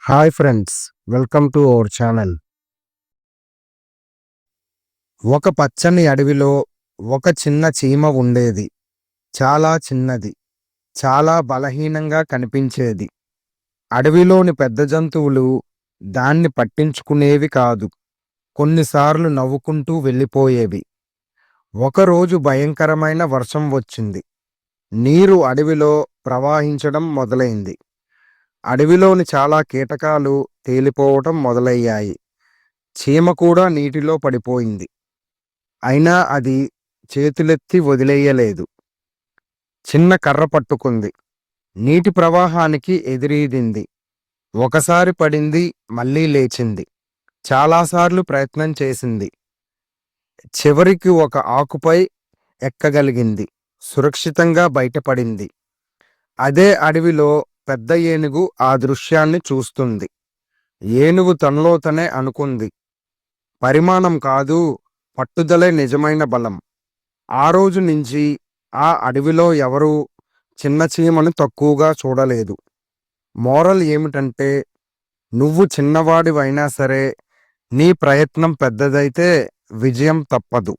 Hi friends, welcome to our channel. ఒక పచ్చని అడవిలో ఒక చిన్న చీమ ఉండేది. చాలా చిన్నది, చాలా బలహీనంగా కనిపించేది. అడవిలోని పెద్ద జంతువులు దాన్ని పట్టించుకునేవి కాదు. కొన్నిసార్లు నవ్వుకుంటూ వెళ్ళిపోయేవి. ఒకరోజు భయంకరమైన వర్షం వచ్చింది. నీరు అడవిలో ప్రవహించడం మొదలైంది. అడవిలోని చాలా కీటకాలు తేలిపోవటం మొదలయ్యాయి. చీమ కూడా నీటిలో పడిపోయింది. అయినా అది చేతులెత్తి వదిలేయలేదు. చిన్న కర్ర పట్టుకుంది. నీటి ప్రవాహానికి ఎదురీదింది. ఒకసారి పడింది, మళ్ళీ లేచింది. చాలాసార్లు ప్రయత్నం చేసింది. చివరికి ఒక ఆకుపై ఎక్కగలిగింది. సురక్షితంగా బయటపడింది. అదే అడవిలో పెద్ద ఏనుగు ఆ దృశ్యాన్ని చూస్తుంది. ఏనుగు తనలో తనే అనుకుంది, పరిమాణం కాదు, పట్టుదలే నిజమైన బలం. ఆ రోజు నుంచి ఆ అడవిలో ఎవరూ చిన్న చీమను తక్కువగా చూడలేదు. మోరల్ ఏమిటంటే, నువ్వు చిన్నవాడివైనా సరే, నీ ప్రయత్నం పెద్దదైతే విజయం తప్పదు.